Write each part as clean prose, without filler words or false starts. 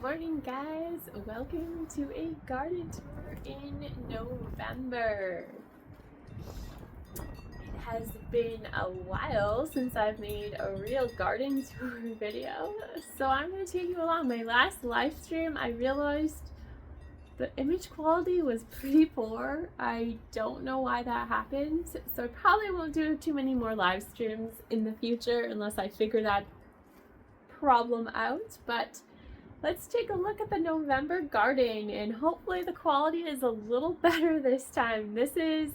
Morning guys, welcome to a garden tour in November. It has been a while since I've made a real garden tour video, so I'm going to take you along. My last live stream, I realized the image quality was pretty poor. I don't know why that happened, so I probably won't do too many more live streams in the future unless I figure that problem out, but let's take a look at the November garden and hopefully the quality is a little better this time. This is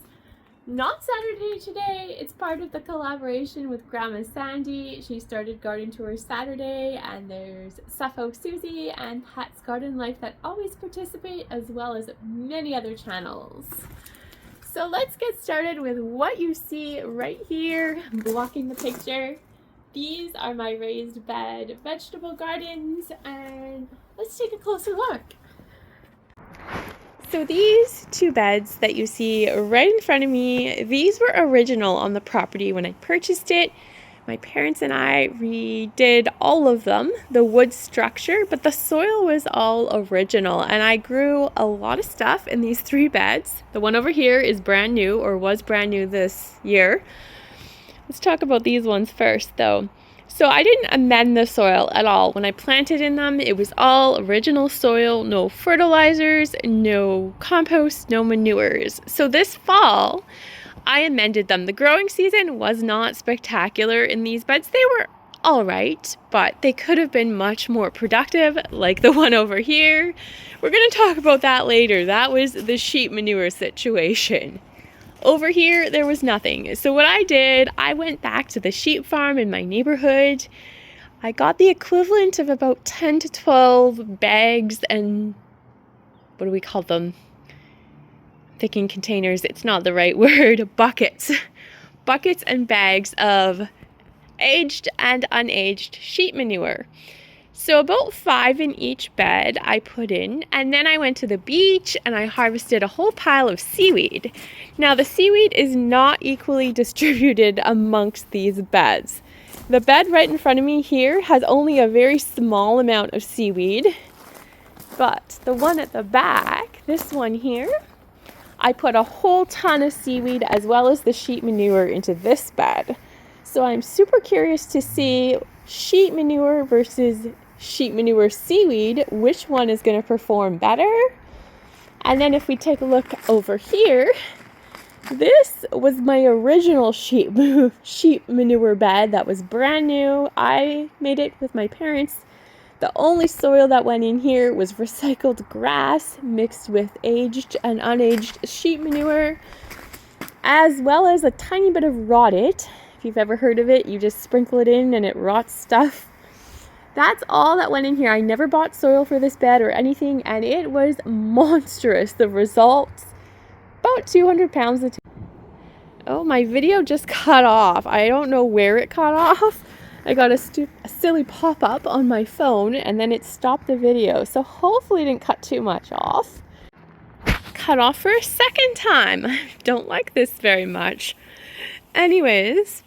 not Saturday today. It's part of the collaboration with Grandma Sandy. She started Garden Tour Saturday, and there's Suffo Susie and Pat's Garden Life that always participate, as well as many other channels. So let's get started with what you see right here blocking the picture. These are my raised bed vegetable gardens, and let's take a closer look. So these two beds that you see right in front of me, these were original on the property when I purchased it. My parents and I redid all of them, the wood structure, but the soil was all original, and I grew a lot of stuff in these three beds. The one over here is brand new, or was brand new this year. Let's talk about these ones first though. So I didn't amend the soil at all. When I planted in them, it was all original soil, no fertilizers, no compost, no manures. So this fall, I amended them. The growing season was not spectacular in these beds. They were all right, but they could have been much more productive, like the one over here. We're going to talk about that later. That was the sheep manure situation. Over here, there was nothing. So what I did, I went back to the sheep farm in my neighborhood. I got the equivalent of about 10 to 12 bags and, what do we call them? I'm thinking containers, it's not the right word, buckets. Buckets and bags of aged and unaged sheep manure. So about 5 in each bed I put in, and then I went to the beach and I harvested a whole pile of seaweed. Now the seaweed is not equally distributed amongst these beds. The bed right in front of me here has only a very small amount of seaweed, but the one at the back, this one here, I put a whole ton of seaweed as well as the sheep manure into this bed. So I'm super curious to see sheep manure versus sheep manure seaweed, which one is going to perform better. And then if we take a look over here, this was my original sheep manure bed that was brand new. I made it with my parents. The only soil that went in here was recycled grass mixed with aged and unaged sheep manure, as well as a tiny bit of rotted. If you've ever heard of it, you just sprinkle it in and it rots stuff. That's all that went in here. I never bought soil for this bed or anything, and it was monstrous. The results, about 200 pounds of Oh, my video just cut off. I don't know where it cut off. I got a silly pop-up on my phone, and then it stopped the video. So hopefully it didn't cut too much off. Cut off for a second time. I don't like this very much. Anyways,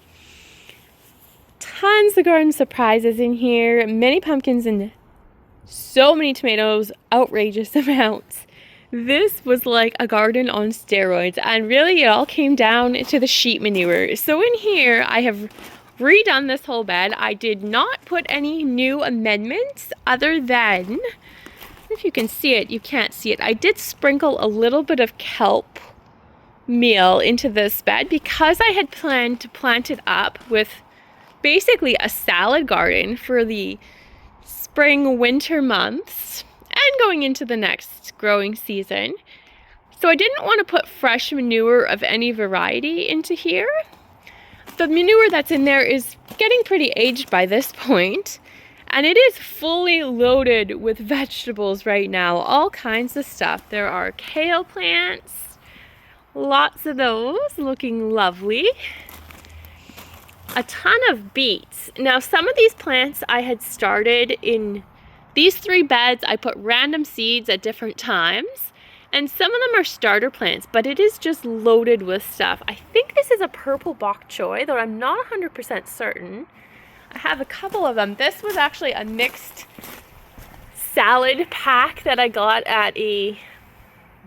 tons of garden surprises in here, many pumpkins and so many tomatoes, outrageous amounts. This was like a garden on steroids, and really it all came down to the sheep manure. So in here I have redone this whole bed. I did not put any new amendments other than, if you can see it, you can't see it, I did sprinkle a little bit of kelp meal into this bed because I had planned to plant it up with basically a salad garden for the spring winter months and going into the next growing season. So I didn't want to put fresh manure of any variety into here. The manure that's in there is getting pretty aged by this point, and it is fully loaded with vegetables right now, all kinds of stuff. There are kale plants, lots of those looking lovely. A ton of beets. Now some of these plants I had started in these three beds. I put random seeds at different times, and some of them are starter plants, but it is just loaded with stuff. I think this is a purple bok choy, though I'm not 100% certain. I have a couple of them. This was actually a mixed salad pack that I got at a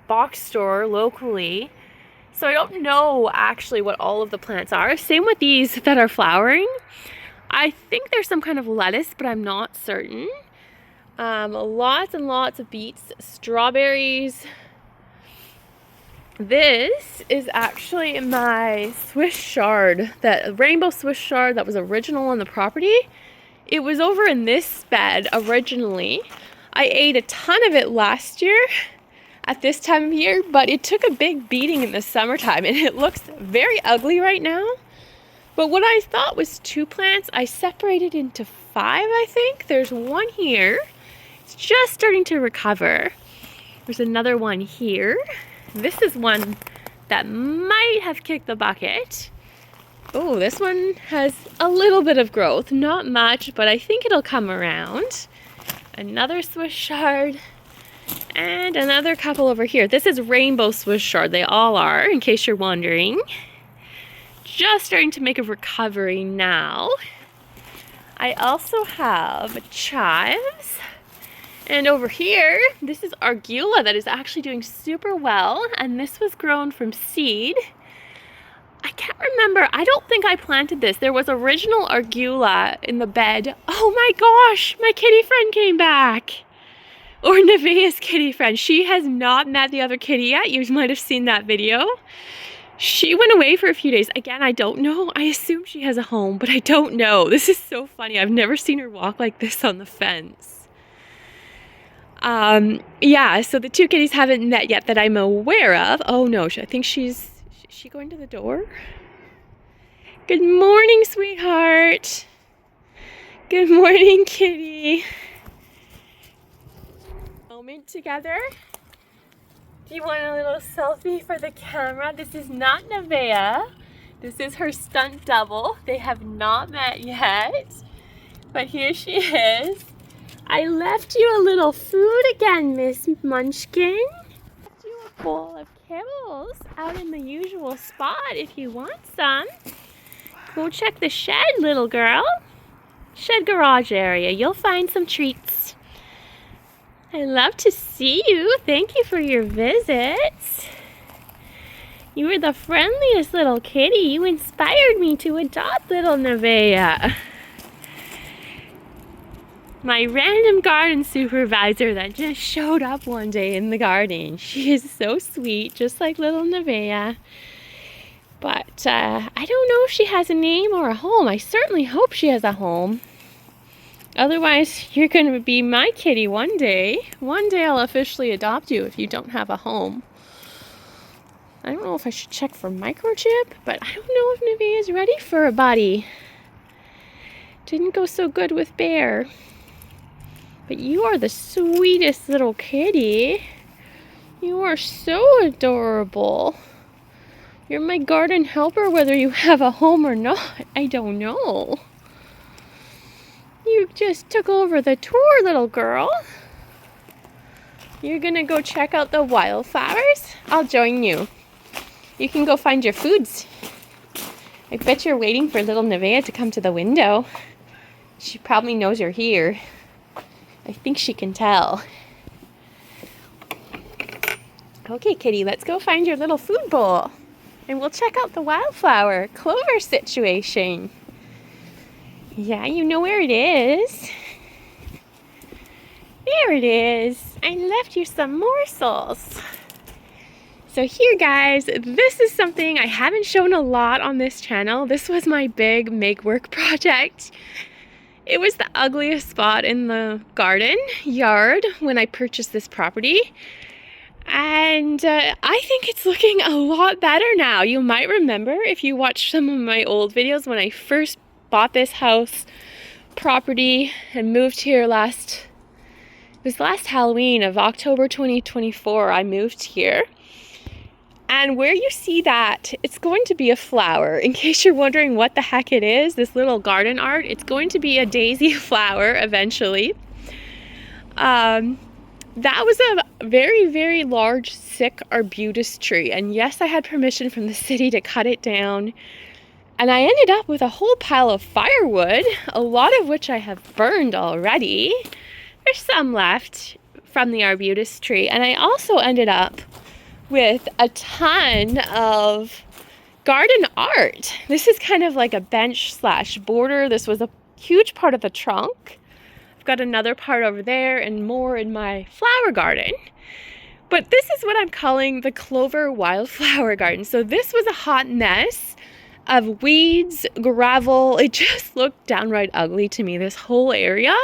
box store locally. So I don't know actually what all of the plants are. Same with these that are flowering. I think there's some kind of lettuce, but I'm not certain. Lots and lots of beets, strawberries. This is actually my Swiss chard, that rainbow Swiss chard that was original on the property. It was over in this bed originally. I ate a ton of it last year at this time of year, but it took a big beating in the summertime and it looks very ugly right now. But what I thought was 2 plants, I separated into 5, I think. There's one here. It's just starting to recover. There's another one here. This is one that might have kicked the bucket. Oh, this one has a little bit of growth. Not much, but I think it'll come around. Another Swiss chard. And another couple over here. This is rainbow Swiss chard. They all are, in case you're wondering. Just starting to make a recovery now. I also have chives. And over here, this is argula that is actually doing super well. And this was grown from seed. I can't remember. I don't think I planted this. There was original argula in the bed. Oh my gosh, my kitty friend came back. Or Nevaeh's kitty friend. She has not met the other kitty yet. You might have seen that video. She went away for a few days. Again, I don't know. I assume she has a home, but I don't know. This is so funny. I've never seen her walk like this on the fence. Yeah, so the 2 kitties haven't met yet that I'm aware of. Oh no, I think is she going to the door? Good morning, sweetheart. Good morning, kitty. Moment together. Do you want a little selfie for the camera? This is not Nevaeh. This is her stunt double. They have not met yet. But here she is. I left you a little food again, Miss Munchkin. I left you a bowl of kibbles out in the usual spot if you want some. Go check the shed, little girl. Shed garage area. You'll find some treats. I love to see you. Thank you for your visits. You were the friendliest little kitty. You inspired me to adopt little Nevaeh. My random garden supervisor that just showed up one day in the garden. She is so sweet, just like little Nevaeh. But I don't know if she has a name or a home. I certainly hope she has a home. Otherwise, you're going to be my kitty one day. One day I'll officially adopt you if you don't have a home. I don't know if I should check for microchip, but I don't know if Nevaeh is ready for a buddy. Didn't go so good with Bear. But you are the sweetest little kitty. You are so adorable. You're my garden helper whether you have a home or not. I don't know. You just took over the tour, little girl. You're gonna go check out the wildflowers? I'll join you. You can go find your foods. I bet you're waiting for little Nevaeh to come to the window. She probably knows you're here. I think she can tell. Okay, kitty, let's go find your little food bowl. And we'll check out the wildflower clover situation. Yeah, you know where it is. There it is. I left you some morsels. So here, guys, this is something I haven't shown a lot on this channel. This was my big make work project. It was the ugliest spot in the garden yard when I purchased this property. And I think it's looking a lot better now. You might remember if you watched some of my old videos when I first bought this house property and moved here last Halloween of October 2024. I moved here. And where you see that, it's going to be a flower. In case you're wondering what the heck it is, this little garden art, it's going to be a daisy flower eventually. That was a very, very large, sick arbutus tree. And yes, I had permission from the city to cut it down. And I ended up with a whole pile of firewood, a lot of which I have burned already. There's some left from the arbutus tree, and I also ended up with a ton of garden art. This is kind of like a bench slash border. This was a huge part of the trunk. I've got another part over there and more in my flower garden. But this is what I'm calling the clover wildflower garden. So this was a hot mess of weeds, gravel. It just looked downright ugly to me, this whole area.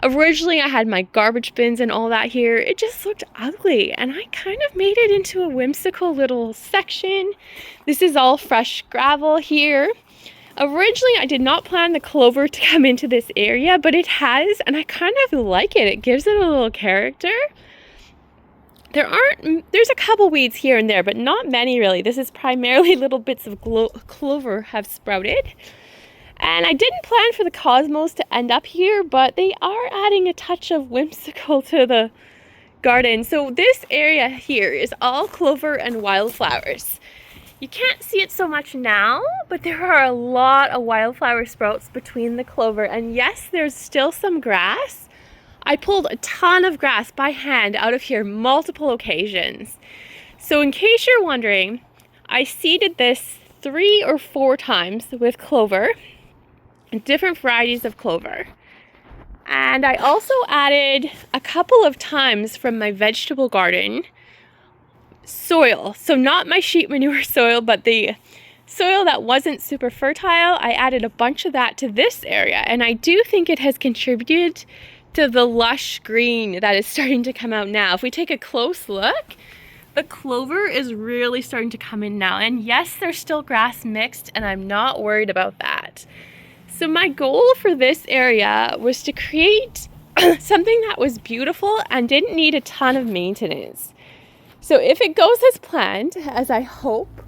Originally, I had my garbage bins and all that here. It just looked ugly, and I kind of made it into a whimsical little section. This is all fresh gravel here. Originally, I did not plan the clover to come into this area, but it has, and I kind of like it. It gives it a little character. There's a couple weeds here and there, but not many really. This is primarily little bits of clover have sprouted. And I didn't plan for the cosmos to end up here, but they are adding a touch of whimsical to the garden. So this area here is all clover and wildflowers. You can't see it so much now, but there are a lot of wildflower sprouts between the clover. And yes, there's still some grass. I pulled a ton of grass by hand out of here multiple occasions. So in case you're wondering, I seeded this 3 or 4 times with clover. Different varieties of clover. And I also added a couple of times from my vegetable garden soil. So not my sheep manure soil, but the soil that wasn't super fertile. I added a bunch of that to this area, and I do think it has contributed to the lush green that is starting to come out now. If we take a close look, the clover is really starting to come in now. And yes, there's still grass mixed, and I'm not worried about that. So my goal for this area was to create something that was beautiful and didn't need a ton of maintenance. So if it goes as planned, as I hope,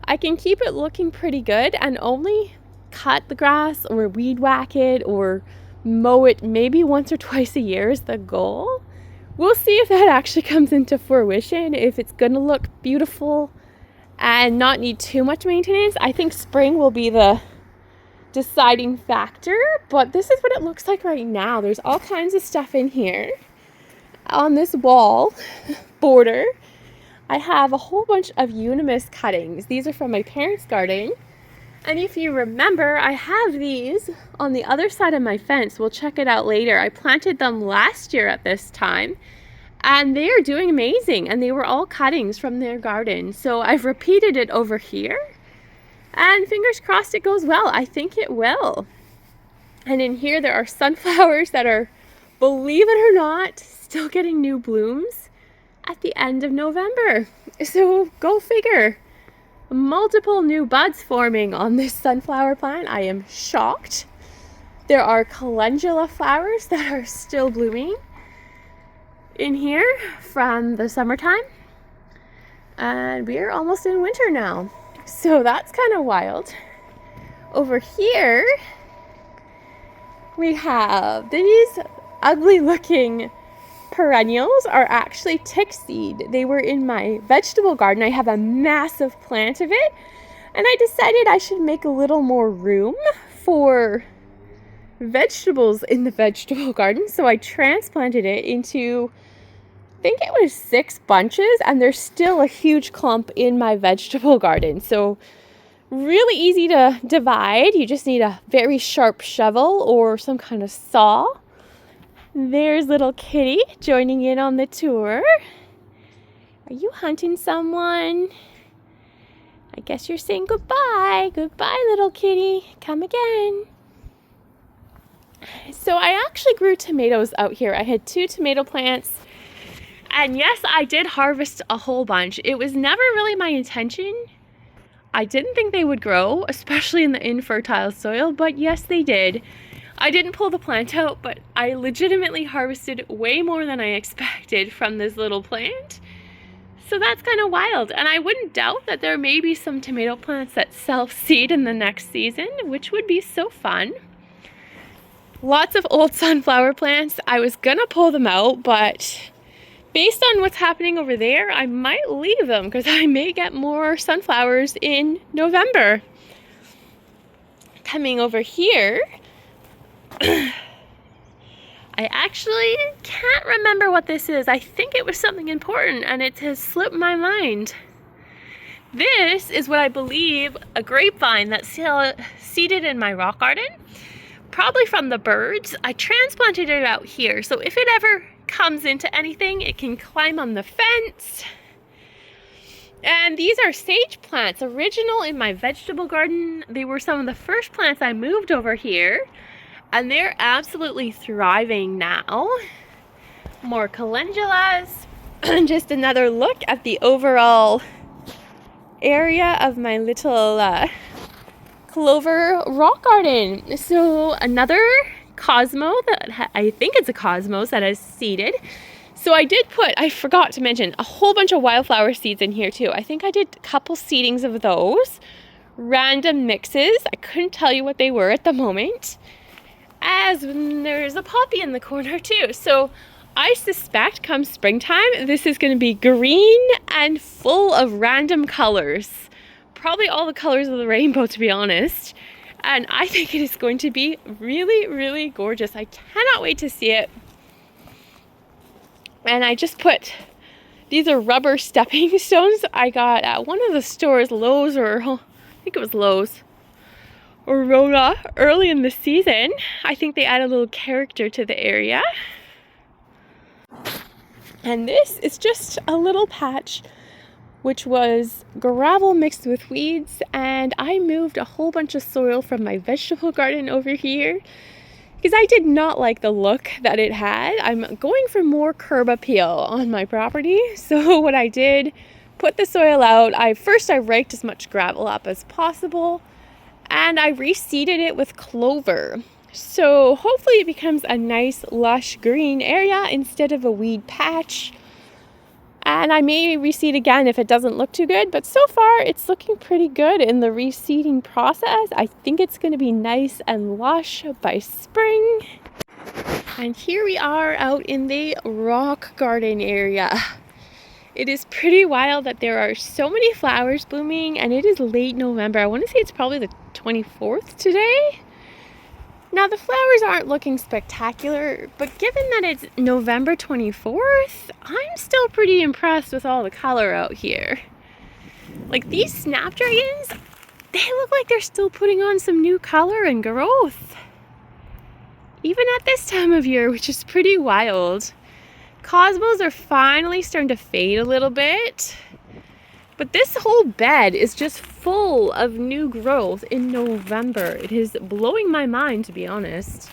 I can keep it looking pretty good and only cut the grass or weed whack it or mow it maybe once or twice a year is the goal. We'll see if that actually comes into fruition, if it's going to look beautiful and not need too much maintenance. I think spring will be the deciding factor, but this is what it looks like right now. There's all kinds of stuff in here. On this wall border, I have a whole bunch of Unimus cuttings. These are from my parents' garden. And if you remember, I have these on the other side of my fence. We'll check it out later. I planted them last year at this time, and they are doing amazing. And they were all cuttings from their garden. So I've repeated it over here. And fingers crossed it goes well. I think it will. And in here there are sunflowers that are, believe it or not, still getting new blooms at the end of November. So go figure. Multiple new buds forming on this sunflower plant. I am shocked. There are calendula flowers that are still blooming in here from the summertime. And we are almost in winter now. So that's kind of wild. Over here, we have these ugly looking perennials are actually tick seed. They were in my vegetable garden. I have a massive plant of it, and I decided I should make a little more room for vegetables in the vegetable garden. So I transplanted it into, I think it was 6 bunches, and there's still a huge clump in my vegetable garden. So really easy to divide. You just need a very sharp shovel or some kind of saw. There's little kitty joining in on the tour. Are you hunting someone? I guess you're saying goodbye. Goodbye, little kitty. Come again. So I actually grew tomatoes out here. I had 2 tomato plants. And yes, I did harvest a whole bunch. It was never really my intention. I didn't think they would grow, especially in the infertile soil, but yes, they did. I didn't pull the plant out, but I legitimately harvested way more than I expected from this little plant. So that's kind of wild. And I wouldn't doubt that there may be some tomato plants that self-seed in the next season, which would be so fun. Lots of old sunflower plants. I was gonna pull them out, but based on what's happening over there, I might leave them because I may get more sunflowers in November. Coming over here, I I actually can't remember what this is. I think it was something important and it has slipped my mind. This is what I believe a grapevine that's seeded in my rock garden, probably from the birds. I transplanted it out here, so if it ever comes into anything, it can climb on the fence. And these are sage plants, original in my vegetable garden. They were some of the first plants I moved over here, and they're absolutely thriving now. More calendulas. Just another look at the overall area of my little clover rock garden. So another cosmo that I think it's a cosmos that is seeded. So I forgot to mention, a whole bunch of wildflower seeds in here too. I think I did a couple seedings of those. Random mixes. I couldn't tell you what they were at the moment. As there's a poppy in the corner too. So I suspect come springtime, this is going to be green and full of random colors. Probably all the colors of the rainbow, to be honest. And I think it is going to be really, really gorgeous. I cannot wait to see it. And I just put, these are rubber stepping stones I got at one of the stores, Lowe's, or I think it was Lowe's or Rhoda, early in the season. I think they add a little character to the area. And this is just a little patch which was gravel mixed with weeds, and I moved a whole bunch of soil from my vegetable garden over here because I did not like the look that it had. I'm going for more curb appeal on my property. So what I did, put the soil out. First I raked as much gravel up as possible, and I reseeded it with clover. So hopefully it becomes a nice lush green area instead of a weed patch. And I may reseed again if it doesn't look too good, but so far it's looking pretty good in the reseeding process. I think it's going to be nice and lush by spring. And here we are out in the rock garden area. It is pretty wild that there are so many flowers blooming, and it is late November. I want to say it's probably the 24th today. Now the flowers aren't looking spectacular, but given that it's November 24th, I'm still pretty impressed with all the color out here. Like these snapdragons, they look like they're still putting on some new color and growth. Even at this time of year, which is pretty wild. Cosmos are finally starting to fade a little bit. But this whole bed is just full of new growth in November. It is blowing my mind, to be honest.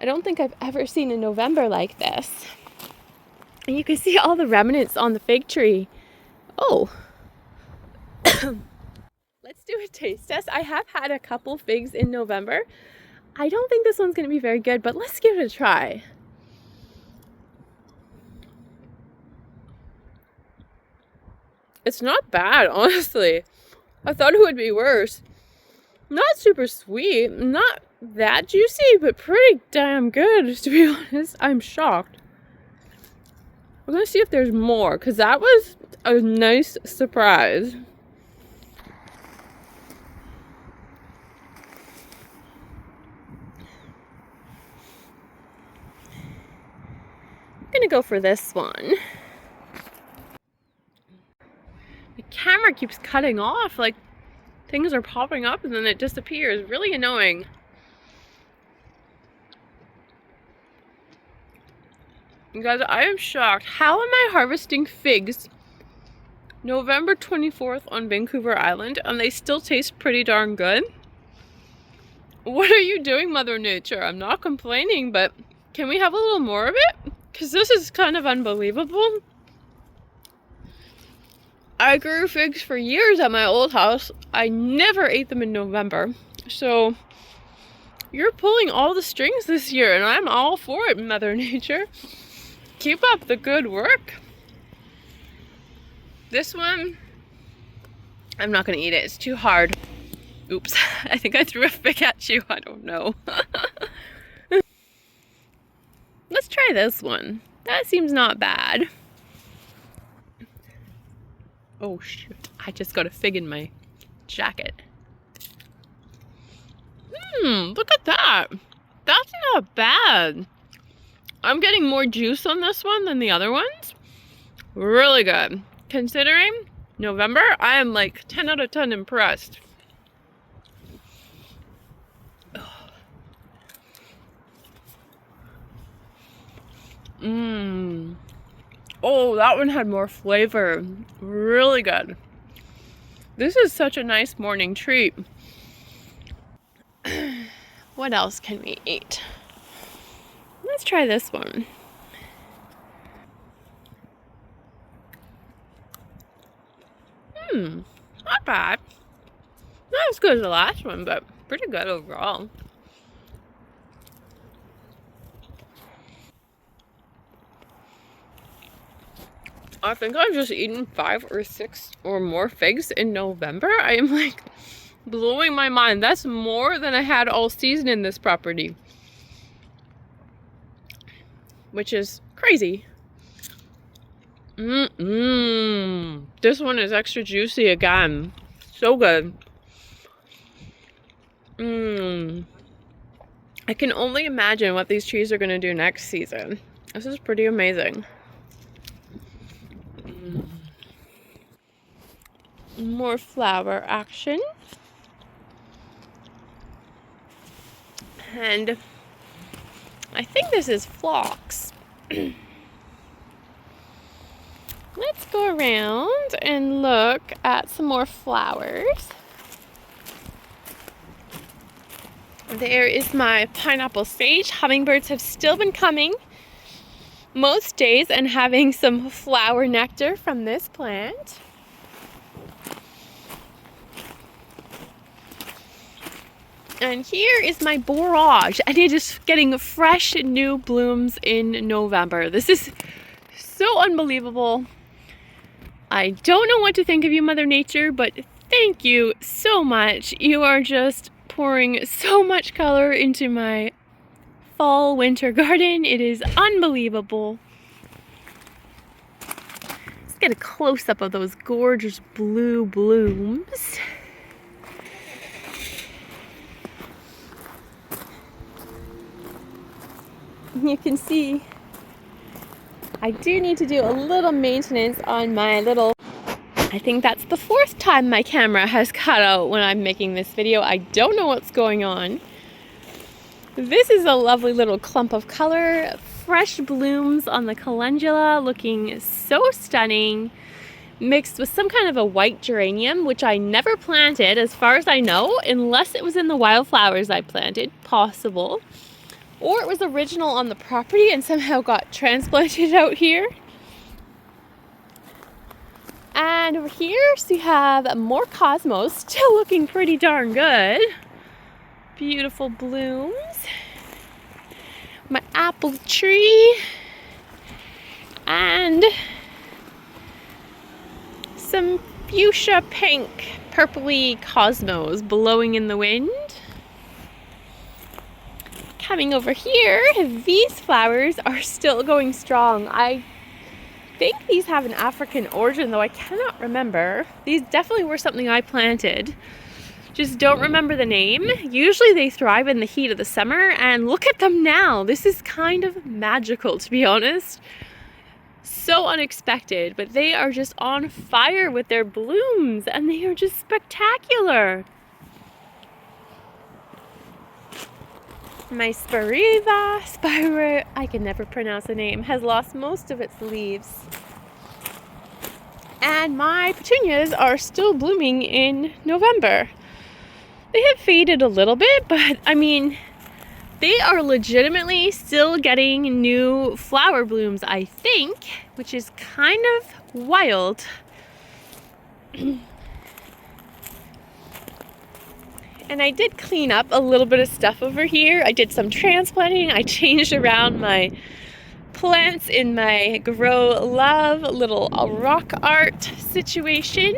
I don't think I've ever seen a November like this. And you can see all the remnants on the fig tree. Oh. Let's do a taste test. I have had a couple figs in November. I don't think this one's going to be very good, but let's give it a try. It's not bad, honestly. I thought it would be worse. Not super sweet, not that juicy, but pretty damn good, to be honest. I'm shocked. We're gonna see if there's more, because that was a nice surprise. I'm gonna go for this one. The camera keeps cutting off, like things are popping up and then it disappears. Really annoying. You guys, I am shocked. How am I harvesting figs November 24th on Vancouver Island and they still taste pretty darn good? What are you doing, Mother Nature? I'm not complaining, but can we have a little more of it? Because this is kind of unbelievable. I grew figs for years at my old house. I never ate them in November. So you're pulling all the strings this year, and I'm all for it, Mother Nature. Keep up the good work. This one, I'm not going to eat it. It's too hard. Oops. I think I threw a fig at you. I don't know. Let's try this one. That seems not bad. Oh shoot, I just got a fig in my jacket. Look at that. That's not bad. I'm getting more juice on this one than the other ones. Really good. Considering November, I am like 10 out of 10 impressed. Mmm. Oh, that one had more flavor. Really good. This is such a nice morning treat. What else can we eat? Let's try this one. Not bad. Not as good as the last one, but pretty good overall. I think I've just eaten 5 or 6 or more figs in November. I am like blowing my mind. That's more than I had all season in this property, which is crazy. This one is extra juicy again. So good. I can only imagine what these trees are going to do next season. This is pretty amazing. More flower action. And I think this is phlox. Let's go around and look at some more flowers. There is my pineapple sage. Hummingbirds have still been coming most days and having some flower nectar from this plant. And here is my borage, and it is getting fresh new blooms in November. This is so unbelievable. I don't know what to think of you, Mother Nature, but thank you so much. You are just pouring so much color into my fall winter garden. It is unbelievable. Let's get a close-up of those gorgeous blue blooms. You can see I do need to do a little maintenance on my little, I think that's the 4th time my camera has cut out when I'm making this video. I don't know what's going on. This is a lovely little clump of color, fresh blooms on the calendula, looking so stunning, mixed with some kind of a white geranium, which I never planted as far as I know, unless it was in the wildflowers I planted, possible. Or it was original on the property and somehow got transplanted out here. And over here, so you have more cosmos, still looking pretty darn good. Beautiful blooms. My apple tree. And some fuchsia pink, purpley cosmos blowing in the wind. Coming over here, these flowers are still going strong. I think these have an African origin, though I cannot remember. These definitely were something I planted. Just don't remember the name. Usually they thrive in the heat of the summer, and look at them now. This is kind of magical, to be honest. So unexpected, but they are just on fire with their blooms, and they are just spectacular. My Spira, I can never pronounce the name, has lost most of its leaves. And my petunias are still blooming in November. They have faded a little bit, but I mean, they are legitimately still getting new flower blooms, I think, which is kind of wild. And I did clean up a little bit of stuff over here. I did some transplanting. I changed around my plants in my Grow Love little rock art situation.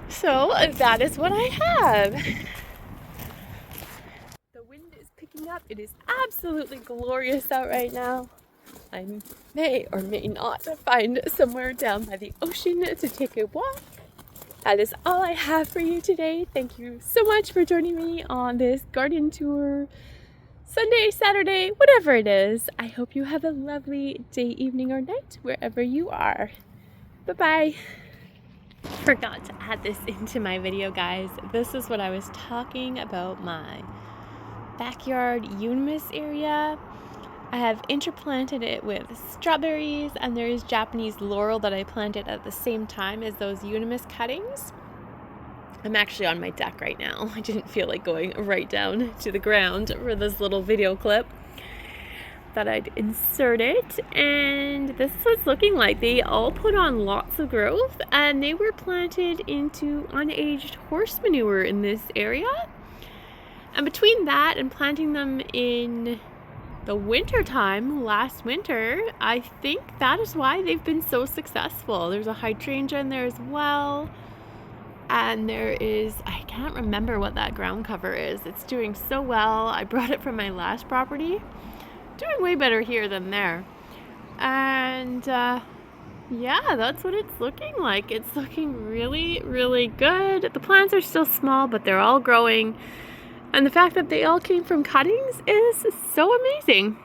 So that is what I have. The wind is picking up. It is absolutely glorious out right now. I may or may not find somewhere down by the ocean to take a walk. That is all I have for you today. Thank you so much for joining me on this garden tour Sunday, Saturday, whatever it is. I hope you have a lovely day, evening, or night wherever you are. Bye-bye. Forgot to add this into my video, guys. This is what I was talking about, my backyard Unimus area. I have interplanted it with strawberries, and there's Japanese laurel that I planted at the same time as those Unimus cuttings. I'm actually on my deck right now. I didn't feel like going right down to the ground for this little video clip that I'd insert it, and this is what it's looking like. They all put on lots of growth, and they were planted into unaged horse manure in this area. And between that and planting them in the winter time last winter, I think that is why they've been so successful. There's a hydrangea in there as well, and there is, I can't remember what that ground cover is. It's doing so well. I brought it from my last property. Doing way better here than there. And yeah, that's what it's looking like. It's looking really, really good. The plants are still small, but they're all growing. And the fact that they all came from cuttings is so amazing.